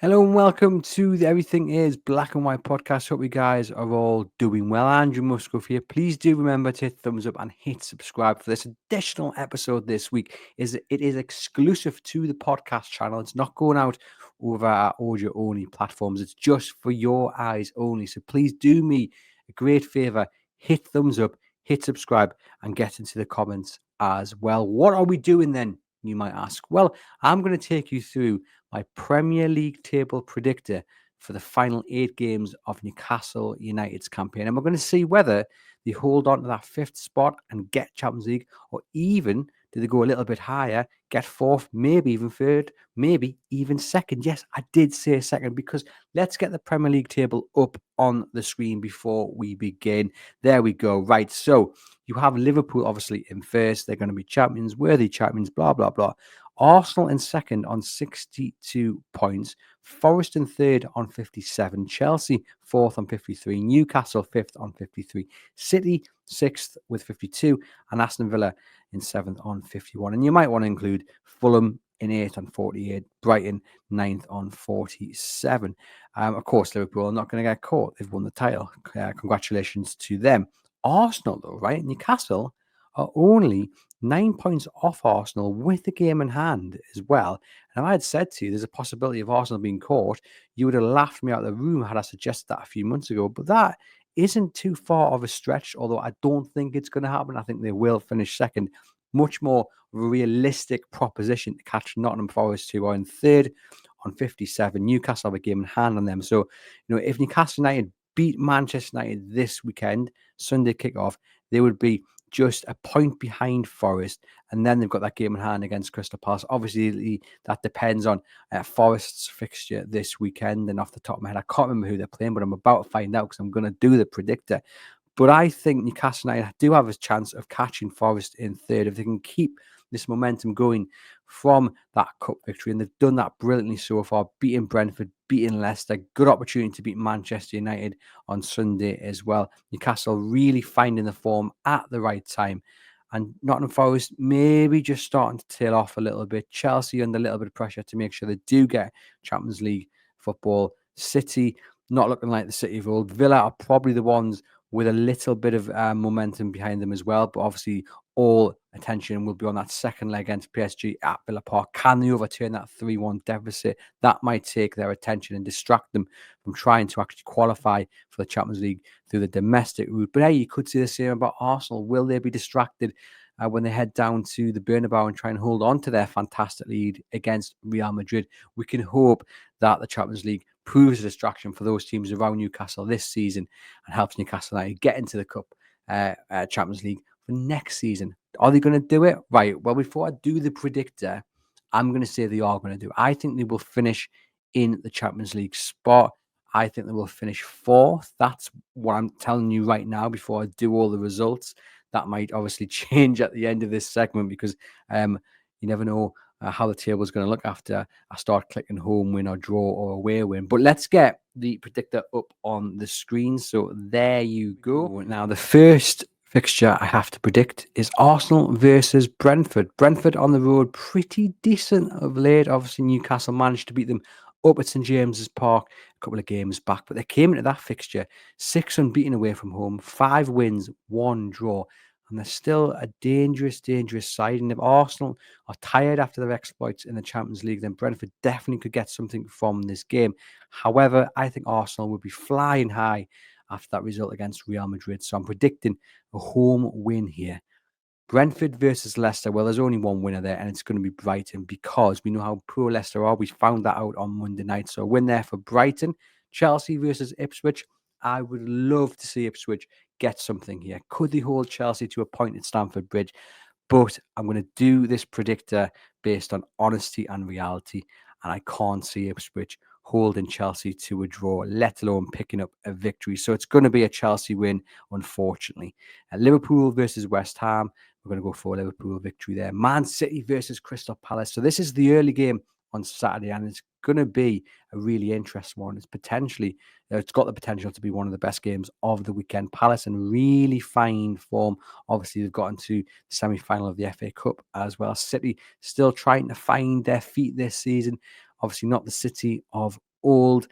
Hello and welcome to the Everything is Black and White podcast. Hope you guys are all doing well. Andrew Musgrove here. Please do remember to hit thumbs up and hit subscribe for this additional episode this week. It is exclusive to the podcast channel. It's not going out over our audio only platforms. It's just for your eyes only. So please do me a great favor. Hit thumbs up, hit subscribe, and get into the comments as well. What are we doing then, you might ask? Well, I'm going to take you through my Premier League table predictor for the final 8 games of Newcastle United's campaign. And we're going to see whether they hold on to that 5th spot and get Champions League, or even do they go a little bit higher, get 4th, maybe even 3rd, maybe even 2nd. Yes, I did say 2nd, because let's get the Premier League table up on the screen before we begin. There we go. Right, so you have Liverpool obviously in 1st. They're going to be champions, worthy champions, blah, blah, blah. Arsenal in 2nd on 62 points. Forest in 3rd on 57. Chelsea 4th on 53. Newcastle 5th on 53. City 6th with 52. And Aston Villa in 7th on 51. And you might want to include Fulham in 8th on 48. Brighton 9th on 47. Of course, Liverpool are not going to get caught. They've won the title. Congratulations to them. Arsenal, though, right? Newcastle are only 9 points off Arsenal with the game in hand as well. And if I had said to you there's a possibility of Arsenal being caught, you would have laughed me out of the room had I suggested that a few months ago. But that isn't too far of a stretch, although I don't think it's going to happen. I think they will finish 2nd. Much more realistic proposition to catch Nottingham Forest, who are in 3rd on 57. Newcastle have a game in hand on them. So, if Newcastle United beat Manchester United this weekend, Sunday kickoff, they would be just a point behind Forest, and then they've got that game in hand against Crystal Palace. Obviously, that depends on Forest's fixture this weekend, and off the top of my head, I can't remember who they're playing, but I'm about to find out because I'm going to do the predictor. But I think Newcastle United do have a chance of catching Forest in 3rd if they can keep this momentum going from that cup victory. And they've done that brilliantly so far, beating Brentford, beating Leicester. Good opportunity to beat Manchester United on Sunday as well. Newcastle really finding the form at the right time. And Nottingham Forest maybe just starting to tail off a little bit. Chelsea under a little bit of pressure to make sure they do get Champions League football. City not looking like the City of old. Villa are probably the ones with a little bit of momentum behind them as well. But obviously, all attention will be on that second leg against PSG at Villa Park. Can they overturn that 3-1 deficit? That might take their attention and distract them from trying to actually qualify for the Champions League through the domestic route. But hey, you could say the same about Arsenal. Will they be distracted when they head down to the Bernabeu and try and hold on to their fantastic lead against Real Madrid? We can hope that the Champions League proves a distraction for those teams around Newcastle this season and helps Newcastle United get into the Cup Champions League for next season. Are they going to do it? Right. Well, before I do the predictor, I'm going to say they are going to do it. I think they will finish in the Champions League spot. I think they will finish 4th. That's what I'm telling you right now before I do all the results. That might obviously change at the end of this segment because you never know how the table is going to look after I start clicking home win or draw or away win. But let's get the predictor up on the screen. So there you go. Now, the first fixture I have to predict is Arsenal versus Brentford. Brentford on the road, pretty decent of late. Obviously, Newcastle managed to beat them up at St James's Park a couple of games back, but they came into that fixture 6 unbeaten away from home, 5 wins, 1 draw. And they're still a dangerous side. And if Arsenal are tired after their exploits in the Champions League, then Brentford definitely could get something from this game. However, I think Arsenal will be flying high after that result against Real Madrid. So I'm predicting a home win here. Brentford versus Leicester. Well, there's only one winner there, and it's going to be Brighton because we know how poor Leicester are. We found that out on Monday night. So a win there for Brighton. Chelsea versus Ipswich. I would love to see Ipswich get something here. Could they hold Chelsea to a point at Stamford Bridge? But I'm going to do this predictor based on honesty and reality, and I can't see Ipswich holding Chelsea to a draw, let alone picking up a victory. So it's going to be a Chelsea win, unfortunately. Liverpool versus West Ham. We're going to go for a Liverpool victory there. Man City versus Crystal Palace. So this is the early game on Saturday, and it's going to be a really interesting one. It's got the potential to be one of the best games of the weekend. Palace in really fine form. Obviously, they've gotten to the semi-final of the FA Cup as well. City still trying to find their feet this season. Obviously, not the City of old.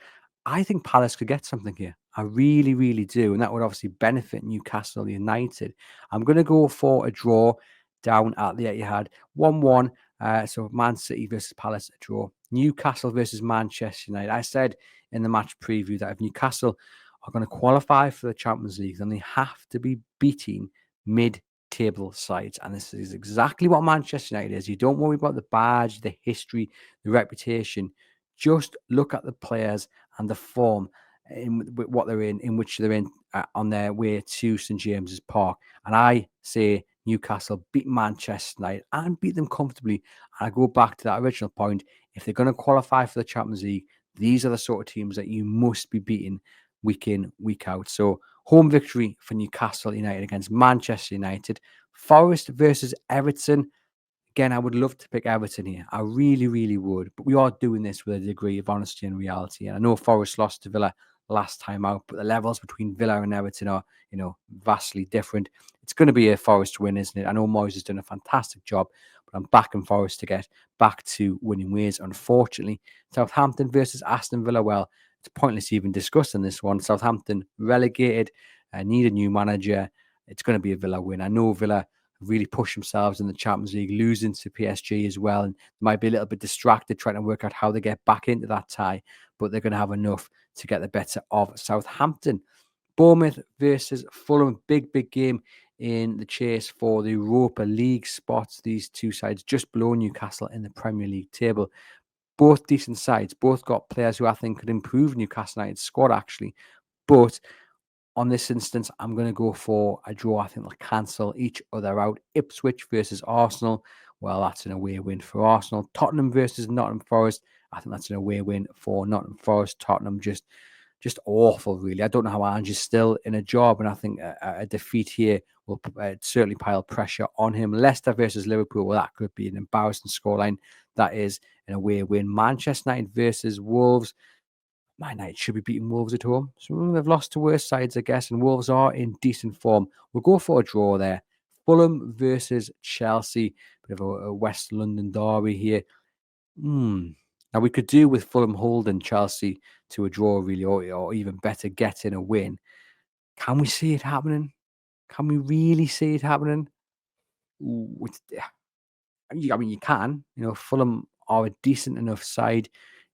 I think Palace could get something here. I really, really do. And that would obviously benefit Newcastle United. I'm going to go for a draw down at the Etihad. 1-1. So Man City versus Palace, a draw. Newcastle versus Manchester United. I said in the match preview that if Newcastle are going to qualify for the Champions League, then they have to be beating mid-table sides. And this is exactly what Manchester United is. You don't worry about the badge, the history, the reputation. Just look at the players and the form in what they're in which they're in on their way to St James's Park. And I say Newcastle beat Manchester United and beat them comfortably. And I go back to that original point. If they're going to qualify for the Champions League, these are the sort of teams that you must be beating week in, week out. So home victory for Newcastle United against Manchester United. Forest versus Everton. Again, I would love to pick Everton here. I really, really would. But we are doing this with a degree of honesty and reality. And I know Forest lost to Villa last time out, but the levels between Villa and Everton are, vastly different. It's going to be a Forest win, isn't it? I know Moyes has done a fantastic job, but I'm backing Forest to get back to winning ways. Unfortunately, Southampton versus Aston Villa. Well, it's pointless even discussing this one. Southampton relegated, need a new manager. It's going to be a Villa win. I know Villa really push themselves in the Champions League, losing to PSG as well, and might be a little bit distracted trying to work out how they get back into that tie, but they're going to have enough to get the better of Southampton. Bournemouth versus Fulham, big game in the chase for the Europa League spots. These two sides just below Newcastle in the Premier League table. Both decent sides, both got players who I think could improve Newcastle United's squad actually, but on this instance, I'm going to go for a draw. I think they'll cancel each other out. Ipswich versus Arsenal. Well, that's an away win for Arsenal. Tottenham versus Nottingham Forest. I think that's an away win for Nottingham Forest. Tottenham just awful, really. I don't know how Ange's still in a job, and I think a defeat here will certainly pile pressure on him. Leicester versus Liverpool. Well, that could be an embarrassing scoreline. That is an away win. Manchester United versus Wolves. Man United should be beating Wolves at home. So they've lost to worse sides, I guess, and Wolves are in decent form. We'll go for a draw there. Fulham versus Chelsea. Bit of a West London derby here. Now, we could do with Fulham holding Chelsea to a draw, really, or even better, getting a win. Can we see it happening? Can we really see it happening? Ooh, I mean, you can. Fulham are a decent enough side.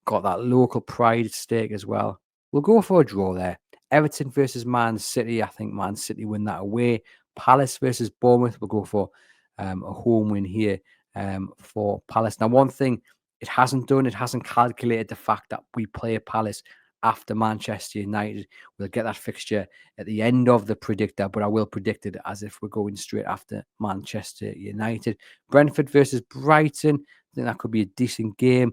Got that local pride at stake as well. We'll go for a draw there. Everton versus Man City. I think Man City win that away. Palace versus Bournemouth. We'll go for a home win here for Palace. Now, one thing it hasn't calculated the fact that we play Palace after Manchester United. We'll get that fixture at the end of the predictor, but I will predict it as if we're going straight after Manchester United. Brentford versus Brighton. I think that could be a decent game.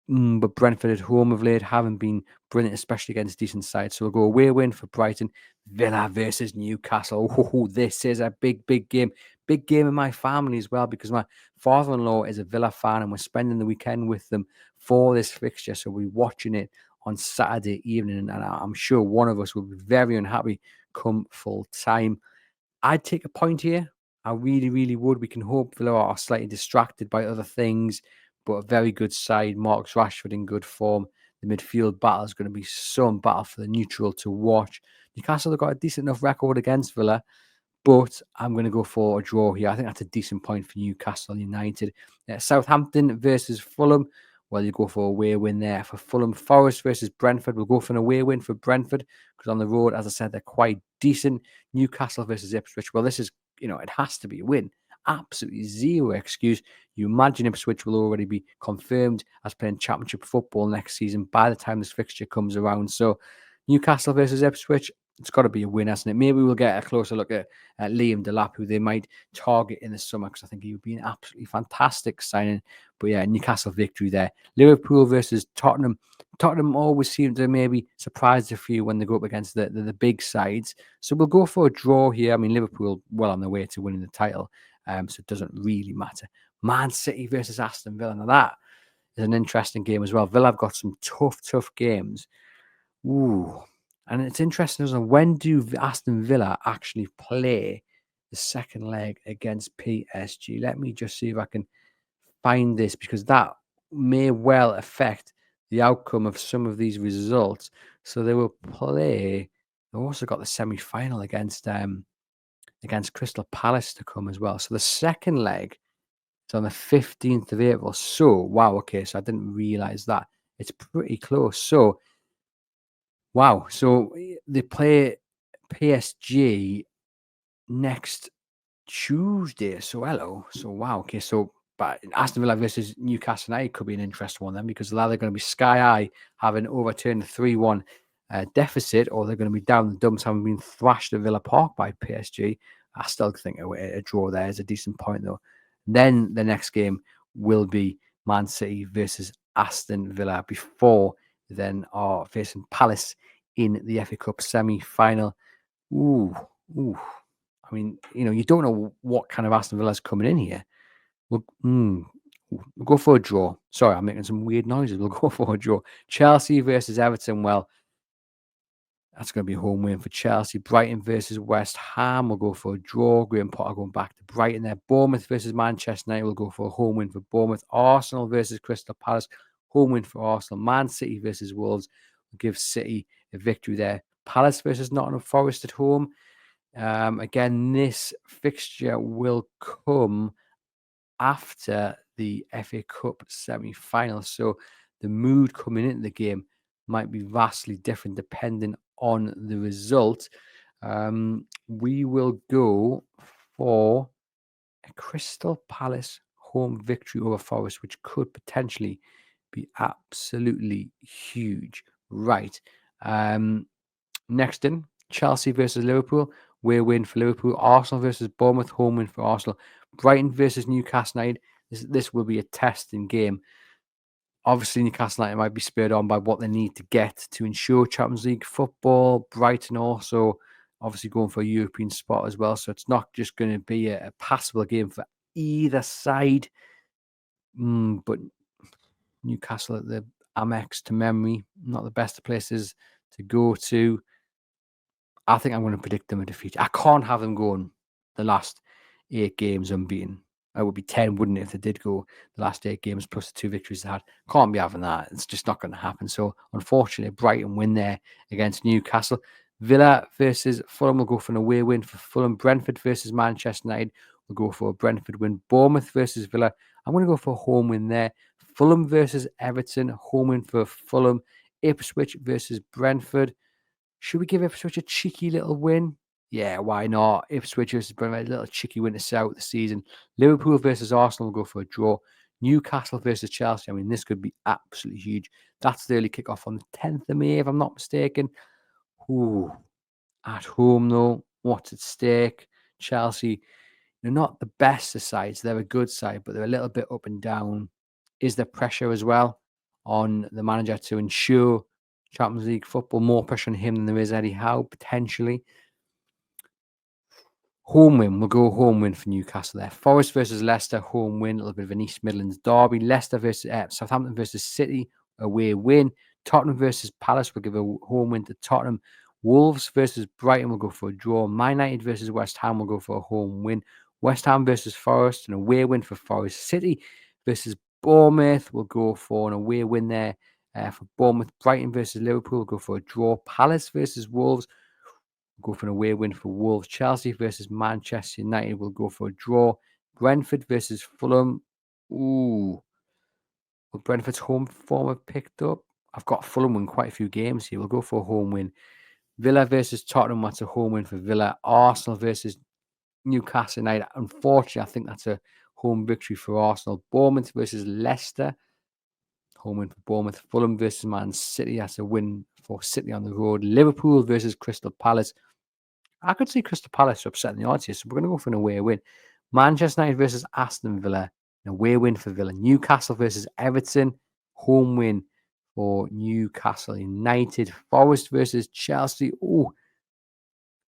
But Brentford at home of late haven't been brilliant, especially against decent sides. So we'll go away win for Brighton. Villa versus Newcastle. Oh, this is a big game. Big game in my family as well, because my father-in-law is a Villa fan and we're spending the weekend with them for this fixture. So we're watching it on Saturday evening, and I'm sure one of us will be very unhappy come full time. I'd take a point here. I really, really would. We can hope Villa are slightly distracted by other things, but a very good side. Marcus Rashford in good form. The midfield battle is going to be some battle for the neutral to watch. Newcastle have got a decent enough record against Villa, but I'm going to go for a draw here. I think that's a decent point for Newcastle United. Southampton versus Fulham. Well, you go for a away win there for Fulham. Forest versus Brentford. We'll go for an away win for Brentford because on the road, as I said, they're quite decent. Newcastle versus Ipswich. Well, this is, it has to be a win. Absolutely zero excuse. You imagine Ipswich will already be confirmed as playing championship football next season by the time this fixture comes around. So Newcastle versus Ipswich, it's got to be a win, hasn't it? Maybe we'll get a closer look at Liam Delap, who they might target in the summer, because I think he would be an absolutely fantastic signing. But yeah, Newcastle victory there. Liverpool versus Tottenham. Tottenham always seem to maybe surprise a few when they go up against the big sides. So we'll go for a draw here. I mean, Liverpool well on their way to winning the title, so it doesn't really matter. Man City versus Aston Villa. Now that is an interesting game as well. Villa have got some tough games. Ooh. And it's interesting, isn't it? When do Aston Villa actually play the second leg against PSG? Let me just see if I can find this, because that may well affect the outcome of some of these results. So they will play. They've also got the semi-final against Crystal Palace to come as well. So the second leg is on the 15th of April. So wow, okay. So I didn't realise that. It's pretty close. So wow. So they play PSG next Tuesday. So hello. So wow. Okay. So but Aston Villa versus Newcastle United could be an interesting one then, because they're either going to be sky high having overturned the 3-1 deficit, or they're going to be down the dumps having been thrashed at Villa Park by PSG. I still think a draw there is a decent point though. Then the next game will be Man City versus Aston Villa before then are facing Palace in the FA Cup semi-final. Ooh, ooh. I mean, you don't know what kind of Aston Villa's coming in here. We'll go for a draw. Sorry, I'm making some weird noises. We'll go for a draw. Chelsea versus Everton. Well, that's going to be a home win for Chelsea. Brighton versus West Ham. We'll go for a draw. Graham Potter going back to Brighton there. Bournemouth versus Manchester United. We'll go for a home win for Bournemouth. Arsenal versus Crystal Palace. Home win for Arsenal. Man City versus Wolves. We'll give City a victory there. Palace versus Nottingham Forest at home. Again, this fixture will come after the FA Cup semi-final. So the mood coming into the game might be vastly different depending on the result. We will go for a Crystal Palace home victory over Forest, which could potentially be absolutely huge. Right. Next in, Chelsea versus Liverpool. Away win for Liverpool. Arsenal versus Bournemouth. Home win for Arsenal. Brighton versus Newcastle United. This will be a testing game. Obviously, Newcastle United might be spurred on by what they need to get to ensure Champions League football. Brighton also obviously going for a European spot as well. So it's not just going to be a passable game for either side. But Newcastle at the Amex to memory, not the best of places to go to. I think I'm going to predict them a defeat. I can't have them going the last 8 games unbeaten. It would be 10, wouldn't it, if they did go the last 8 games plus the 2 victories they had. Can't be having that. It's just not going to happen. So, unfortunately, Brighton win there against Newcastle. Villa versus Fulham will go for an away win for Fulham. Brentford versus Manchester United will go for a Brentford win. Bournemouth versus Villa. I'm going to go for a home win there. Fulham versus Everton. Home win for Fulham. Ipswich versus Brentford. Should we give Ipswich a cheeky little win? Yeah, why not? Ipswich versus Brentford, a little cheeky win to start out the season. Liverpool versus Arsenal will go for a draw. Newcastle versus Chelsea. I mean, this could be absolutely huge. That's the early kickoff on the 10th of May, if I'm not mistaken. Ooh, at home though, what's at stake? Chelsea, they're not the best of sides. They're a good side, but they're a little bit up and down. Is there pressure as well on the manager to ensure Champions League football? More pressure on him than there is Eddie Howe, potentially. Home win. We'll go home win for Newcastle there. Forest versus Leicester, home win. A little bit of an East Midlands derby. Leicester versus Southampton versus City, away win. Tottenham versus Palace, we'll give a home win to Tottenham. Wolves versus Brighton, we'll go for a draw. Man United versus West Ham, we'll go for a home win. West Ham versus Forest, an away win for Forest. City versus Bournemouth, we'll go for an away win there for Bournemouth. Brighton versus Liverpool, we'll go for a draw. Palace versus Wolves, we'll go for an away win for Wolves. Chelsea versus Manchester United, we'll go for a draw. Brentford versus Fulham, ooh. Will Brentford's home form have picked up? I've got Fulham win quite a few games here. We'll go for a home win. Villa versus Tottenham, that's a home win for Villa. Arsenal versus Newcastle United. Unfortunately, I think that's a home victory for Arsenal. Bournemouth versus Leicester. Home win for Bournemouth. Fulham versus Man City. That's a win for City on the road. Liverpool versus Crystal Palace. I could see Crystal Palace upsetting the odds here, so we're going to go for an away win. Manchester United versus Aston Villa. An away win for Villa. Newcastle versus Everton. Home win for Newcastle United. Forest versus Chelsea. Oh,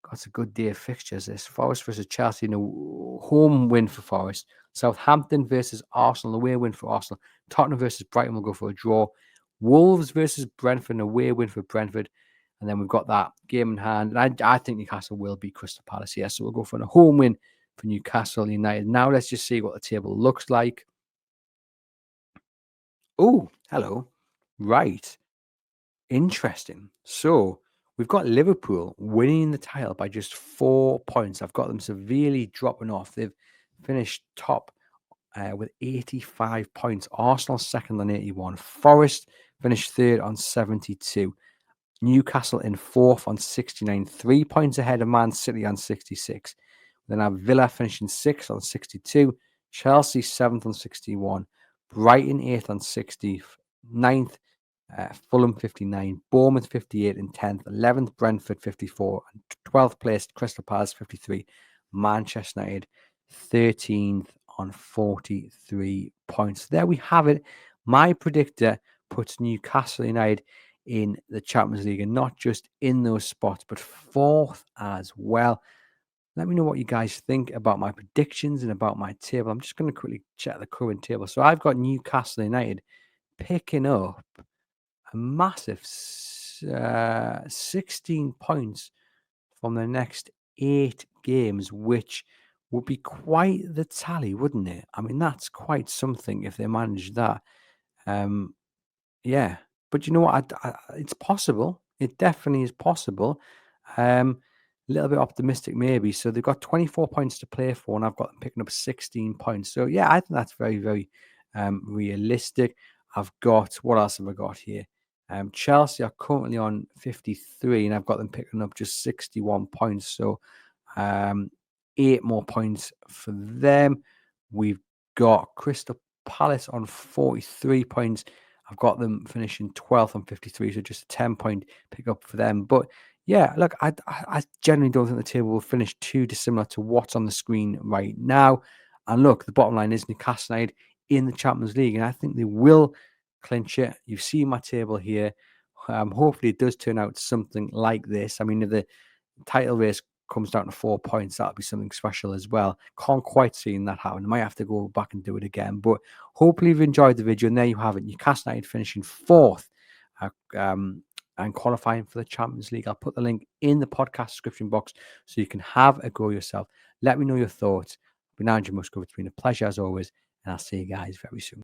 that's a good day of fixtures. This Forest versus Chelsea. No, home win for Forest. Southampton versus Arsenal. Away win for Arsenal. Tottenham versus Brighton will go for a draw. Wolves versus Brentford. An away win for Brentford. And then we've got that game in hand. And I think Newcastle will beat Crystal Palace here. So we'll go for a home win for Newcastle United. Now let's just see what the table looks like. Oh, hello. Right. Interesting. So we've got Liverpool winning the title by just 4 points. I've got them severely dropping off. They've finished top with 85 points. Arsenal second on 81. Forest finished third on 72. Newcastle in fourth on 69, 3 points ahead of Man City on 66. Then have Villa finishing sixth on 62, Chelsea seventh on 61, Brighton eighth on 60, ninth, Fulham 59, Bournemouth 58 and 10th, 11th Brentford 54, and 12th place Crystal Palace 53, Manchester United 13th on 43 points. There we have it. My predictor puts Newcastle United in the Champions League, and not just in those spots, but fourth as well. Let me know what you guys think about my predictions and about my table. I'm just going to quickly check the current table. So I've got Newcastle United picking up a massive 16 points from the next 8 games, which would be quite the tally, wouldn't it? I mean, that's quite something if they manage that. Um, yeah, but you know what? It's possible. It definitely is possible. A little bit optimistic, maybe. So they've got 24 points to play for, and I've got them picking up 16 points. So yeah, I think that's very, very realistic. I've got what else have I got here? Chelsea are currently on 53, and I've got them picking up just 61 points. So 8 more points for them. We've got Crystal Palace on 43 points. I've got them finishing 12th on 53, so just a 10-point pickup for them. But yeah, look, I generally don't think the table will finish too dissimilar to what's on the screen right now. And look, the bottom line is Newcastle United in the Champions League, and I think they will clinch it. You've seen my table here. Hopefully, it does turn out something like this. I mean, if the title race comes down to 4 points, that'll be something special as well. Can't quite see that happen. I might have to go back and do it again. But hopefully you've enjoyed the video. And there you have it. Newcastle United finishing fourth and qualifying for the Champions League. I'll put the link in the podcast description box so you can have a go yourself. Let me know your thoughts. But now, Musgrove, it's been a pleasure as always. And I'll see you guys very soon.